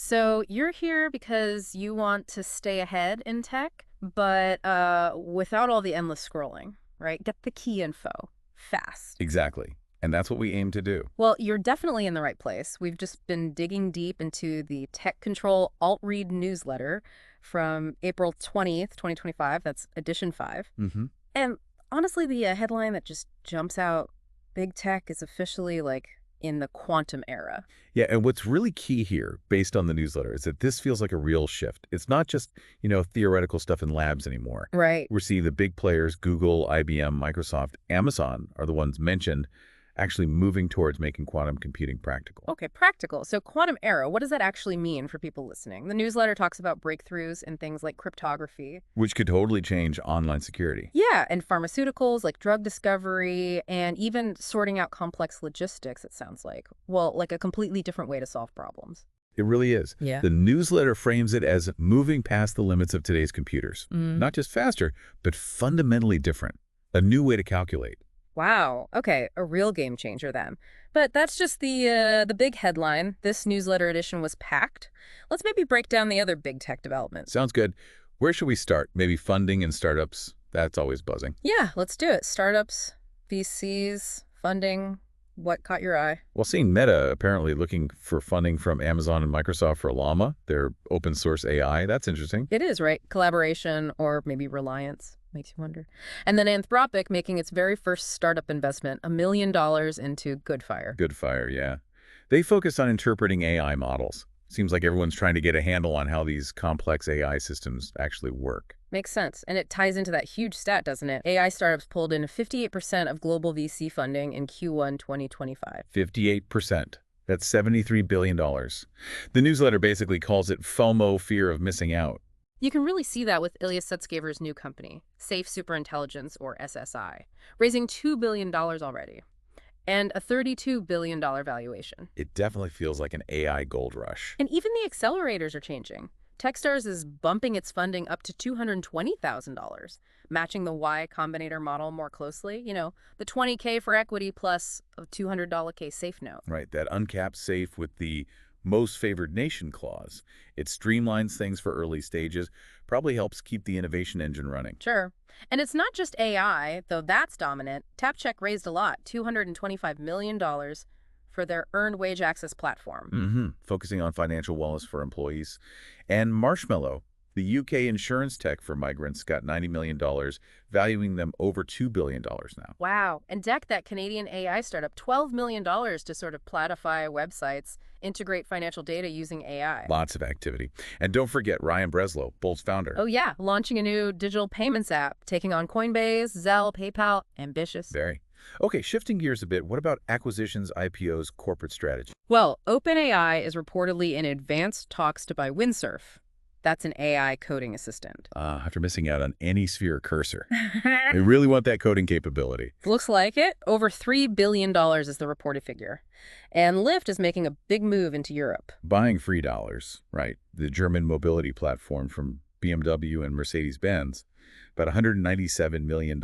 So you're here because you want to stay ahead in tech, but without all the endless scrolling, right? Get the key info fast. Exactly. And that's what we aim to do. Well, you're definitely in the right place. We've just been digging deep into the Tech Ctrl+Alt+Read newsletter from April 20th, 2025. That's edition 5. And honestly, the headline that just jumps out, big tech is officially like in the quantum era. Yeah, and what's really key here, based on the newsletter, is that this feels like a real shift. It's not just, theoretical stuff in labs anymore. Right. We're seeing the big players, Google, IBM, Microsoft, Amazon are the ones mentioned, actually moving towards making quantum computing practical. Okay, practical. So quantum era, what does that actually mean for people listening? The newsletter talks about breakthroughs in things like cryptography. Which could totally change online security. Yeah, and pharmaceuticals like drug discovery and even sorting out complex logistics, it sounds like. Well, like a completely different way to solve problems. It really is. Yeah. The newsletter frames it as moving past the limits of today's computers. Not just faster, but fundamentally different. A new way to calculate. Wow. Okay, a real game changer then. But that's just the big headline. This newsletter edition was packed. Let's maybe break down the other big tech developments. Sounds good. Where should we start? Maybe funding and startups? That's always buzzing. Yeah, let's do it. Startups, VCs, funding. What caught your eye? Well, seeing Meta apparently looking for funding from Amazon and Microsoft for Llama, their open source AI, that's interesting. It is, right? Collaboration or maybe reliance. Makes you wonder. And then Anthropic making its very first startup investment, $1 million into Goodfire. Goodfire, yeah. They focus on interpreting AI models. Seems like everyone's trying to get a handle on how these complex AI systems actually work. Makes sense. And it ties into that huge stat, doesn't it? AI startups pulled in 58% of global VC funding in Q1 2025. 58%. That's $73 billion. The newsletter basically calls it FOMO, fear of missing out. You can really see that with 𝐂𝐓𝐞𝐜𝐡's new company, Safe Superintelligence, or SSI, raising $2 billion already, and a $32 billion valuation. It definitely feels like an AI gold rush. And even the accelerators are changing. Techstars is bumping its funding up to $220,000, matching the Y Combinator model more closely. You know, the $20K for equity plus a $200K safe note. Right, that uncapped safe with the most favored nation clause. It streamlines things for early stages, probably helps keep the innovation engine running. Sure. And it's not just AI, though that's dominant. TapCheck raised a lot, $225 million for their earned wage access platform. Focusing on financial wellness for employees. And Marshmallow, the UK insurance tech for migrants, got $90 million, valuing them over $2 billion now. Wow. And Deck, that Canadian AI startup, $12 million to sort of platify websites, integrate financial data using AI. Lots of activity. And don't forget Ryan Breslow, Bolt's founder. Oh, yeah. Launching a new digital payments app, taking on Coinbase, Zelle, PayPal. Ambitious. Very. Okay, shifting gears a bit, what about acquisitions, IPOs, corporate strategy? Well, OpenAI is reportedly in advanced talks to buy Windsurf. That's an AI coding assistant. After missing out on AnySphere cursor. They really want that coding capability. Looks like it. Over $3 billion is the reported figure. And Lyft is making a big move into Europe. Buying free dollars, right? The German mobility platform from BMW and Mercedes-Benz, about $197 million.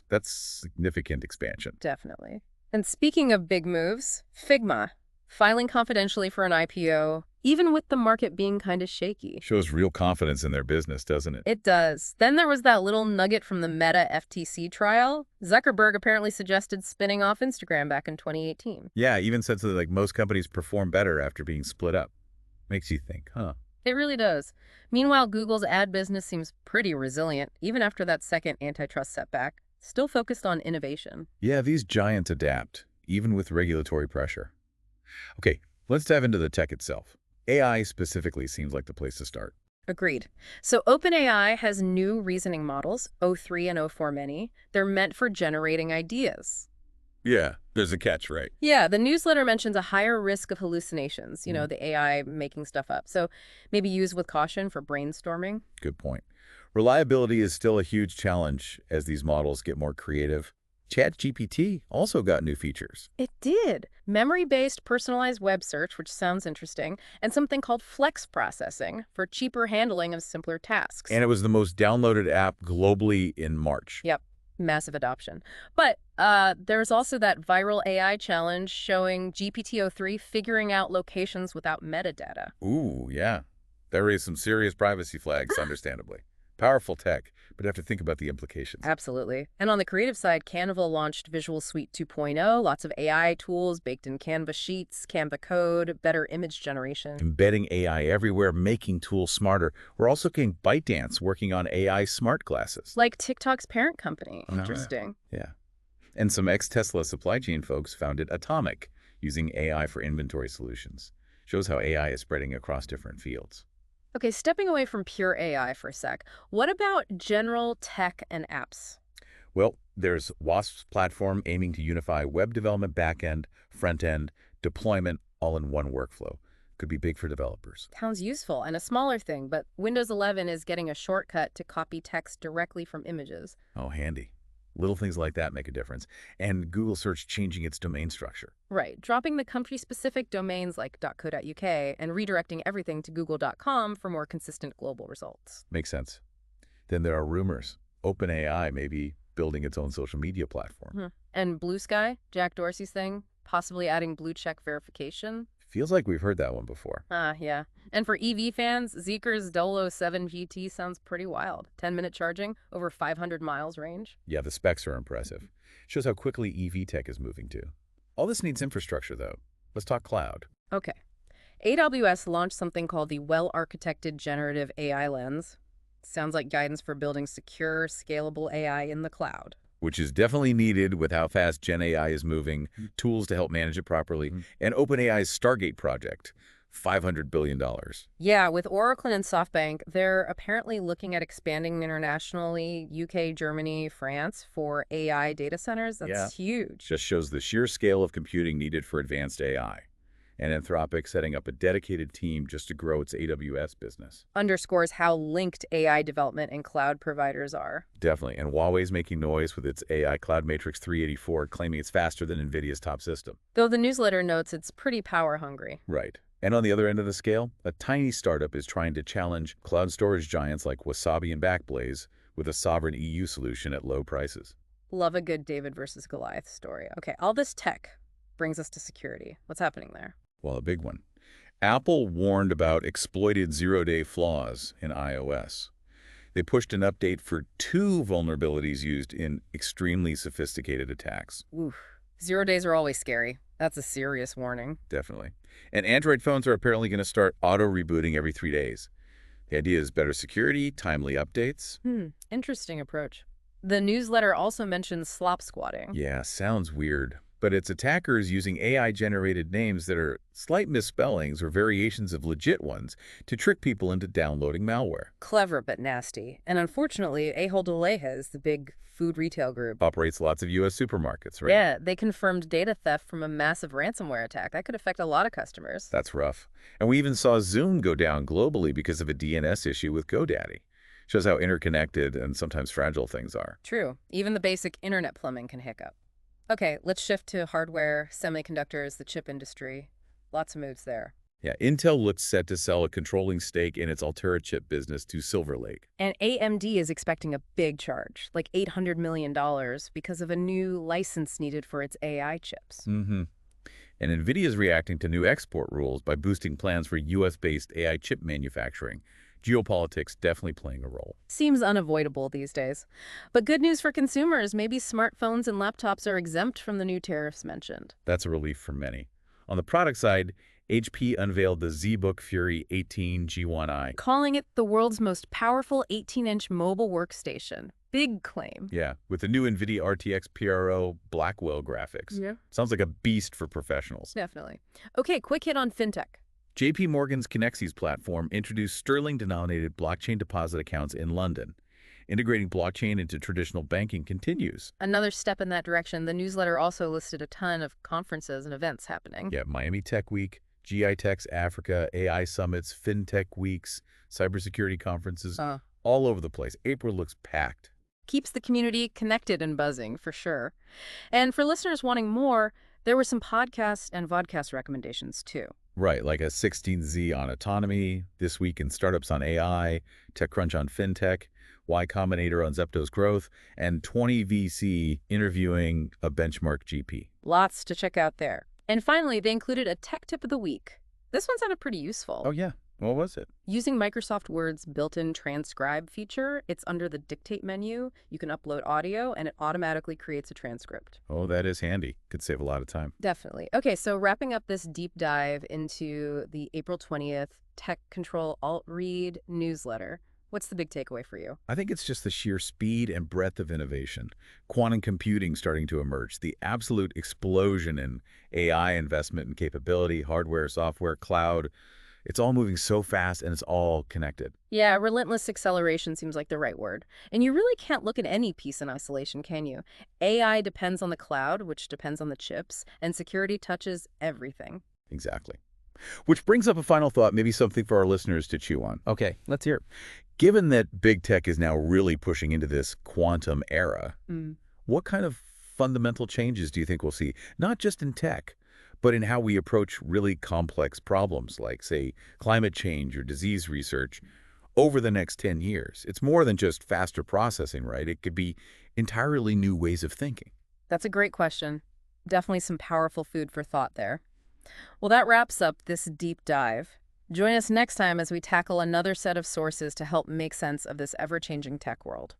That's significant expansion. Definitely. And speaking of big moves, Figma, filing confidentially for an IPO, even with the market being kind of shaky. Shows real confidence in their business, doesn't it? It does. Then there was that little nugget from the Meta FTC trial. Zuckerberg apparently suggested spinning off Instagram back in 2018. Yeah, even said that like most companies perform better after being split up. Makes you think, huh? It really does. Meanwhile, Google's ad business seems pretty resilient, even after that second antitrust setback. Still focused on innovation. Yeah, these giants adapt, even with regulatory pressure. Okay, let's dive into the tech itself. AI specifically seems like the place to start. Agreed. So OpenAI has new reasoning models, O3 and O4 Many. They're meant for generating ideas. Yeah, there's a catch, right? Yeah, the newsletter mentions a higher risk of hallucinations, you know, the AI making stuff up. So maybe use with caution for brainstorming. Good point. Reliability is still a huge challenge as these models get more creative. ChatGPT also got new features. It did. Memory-based personalized web search, which sounds interesting, and something called flex processing for cheaper handling of simpler tasks. And it was the most downloaded app globally in March. Yep. Massive adoption. But there's also that viral AI challenge showing GPT-03 figuring out locations without metadata. Ooh, yeah. That raised some serious privacy flags, understandably. Powerful tech, but have to think about the implications. Absolutely. And on the creative side, Canva launched Visual Suite 2.0, lots of AI tools baked in Canva Sheets, Canva Code, better image generation. Embedding AI everywhere, making tools smarter. We're also getting ByteDance working on AI smart glasses. Like TikTok's parent company. Oh, Interesting. Yeah. And some ex-Tesla supply chain folks founded Atomic, using AI for inventory solutions. Shows how AI is spreading across different fields. Okay, stepping away from pure AI for a sec, what about general tech and apps? Well, there's WASP's platform aiming to unify web development backend, front-end, deployment, all in one workflow. Could be big for developers. Sounds useful and a smaller thing, but Windows 11 is getting a shortcut to copy text directly from images. Oh, handy. Little things like that make a difference. And Google Search changing its domain structure. Right, dropping the country-specific domains like .co.uk and redirecting everything to google.com for more consistent global results. Makes sense. Then there are rumors. OpenAI may be building its own social media platform. And Blue Sky, Jack Dorsey's thing, possibly adding blue check verification. Feels like we've heard that one before. Yeah. And for EV fans, Zeekr's 007 GT sounds pretty wild. 10-minute charging, over 500 miles range. Yeah, the specs are impressive. Shows how quickly EV tech is moving too. All this needs infrastructure, though. Let's talk cloud. Okay. AWS launched something called the Well-Architected Generative AI Lens. Sounds like guidance for building secure, scalable AI in the cloud. Which is definitely needed with how fast Gen AI is moving, tools to help manage it properly, and OpenAI's Stargate project, $500 billion. Yeah, with Oracle and SoftBank, they're apparently looking at expanding internationally, UK, Germany, France, for AI data centers. That's huge. Just shows the sheer scale of computing needed for advanced AI. And Anthropic setting up a dedicated team just to grow its AWS business. Underscores how linked AI development and cloud providers are. Definitely. And Huawei's making noise with its AI Cloud Matrix 384, claiming it's faster than NVIDIA's top system. Though the newsletter notes it's pretty power hungry. Right. And on the other end of the scale, a tiny startup is trying to challenge cloud storage giants like Wasabi and Backblaze with a sovereign EU solution at low prices. Love a good David versus Goliath story. Okay, all this tech brings us to security. What's happening there? Well, a big one. Apple warned about exploited zero-day flaws in iOS. They pushed an update for 2 vulnerabilities used in extremely sophisticated attacks. Oof. 0 days are always scary. That's a serious warning. Definitely. And Android phones are apparently going to start auto-rebooting every 3 days. The idea is better security, timely updates. Interesting approach. The newsletter also mentions slop squatting. Yeah, sounds weird. But it's attackers using AI-generated names that are slight misspellings or variations of legit ones to trick people into downloading malware. Clever but nasty. And unfortunately, 𝐓𝐞𝐜𝐡, the big food retail group, Operates lots of U.S. supermarkets, right? Yeah, they confirmed data theft from a massive ransomware attack. That could affect a lot of customers. That's rough. And we even saw Zoom go down globally because of a DNS issue with GoDaddy. Shows how interconnected and sometimes fragile things are. True. Even the basic internet plumbing can hiccup. Okay, let's shift to hardware, semiconductors, the chip industry. Lots of moves there. Yeah, Intel looks set to sell a controlling stake in its Altera chip business to Silver Lake. And AMD is expecting a big charge, like $800 million, because of a new license needed for its AI chips. And NVIDIA is reacting to new export rules by boosting plans for U.S.-based AI chip manufacturing. Geopolitics definitely playing a role. Seems unavoidable these days. But good news for consumers, maybe smartphones and laptops are exempt from the new tariffs mentioned. That's a relief for many. On the product side, HP unveiled the ZBook Fury 18 G1i. Calling it the world's most powerful 18-inch mobile workstation. Big claim. Yeah, with the new NVIDIA RTX PRO Blackwell graphics. Yeah. Sounds like a beast for professionals. Definitely. Okay, quick hit on fintech. JP Morgan's 𝐶𝐞𝐜 platform introduced sterling-denominated blockchain deposit accounts in London. Integrating blockchain into traditional banking continues. Another step in that direction, the newsletter also listed a ton of conferences and events happening. Yeah, Miami Tech Week, GI Techs Africa, AI Summits, Fintech Weeks, cybersecurity conferences, all over the place. April looks packed. Keeps the community connected and buzzing, for sure. And for listeners wanting more, there were some podcast and vodcast recommendations, too. Right, like a 16Z on autonomy, This Week in Startups on AI, TechCrunch on FinTech, Y Combinator on Zepto's growth, and 20 VC interviewing a benchmark GP. Lots to check out there. And finally, they included a tech tip of the week. This one sounded pretty useful. Oh, yeah. What was it? Using Microsoft Word's built-in transcribe feature, it's under the dictate menu. You can upload audio, and it automatically creates a transcript. Oh, that is handy. Could save a lot of time. Definitely. Okay, so wrapping up this deep dive into the April 20th Tech Ctrl+Alt+Read newsletter, what's the big takeaway for you? I think it's just the sheer speed and breadth of innovation. Quantum computing starting to emerge, the absolute explosion in AI investment and capability, hardware, software, cloud. It's all moving so fast and it's all connected. Yeah, relentless acceleration seems like the right word. And you really can't look at any piece in isolation, can you? AI depends on the cloud, which depends on the chips, and security touches everything. Exactly. Which brings up a final thought, maybe something for our listeners to chew on. Okay, let's hear it. Given that big tech is now really pushing into this quantum era, what kind of fundamental changes do you think we'll see, not just in tech, but in how we approach really complex problems like, say, climate change or disease research over the next 10 years? It's more than just faster processing, right? It could be entirely new ways of thinking. That's a great question. Definitely some powerful food for thought there. Well, that wraps up this deep dive. Join us next time as we tackle another set of sources to help make sense of this ever-changing tech world.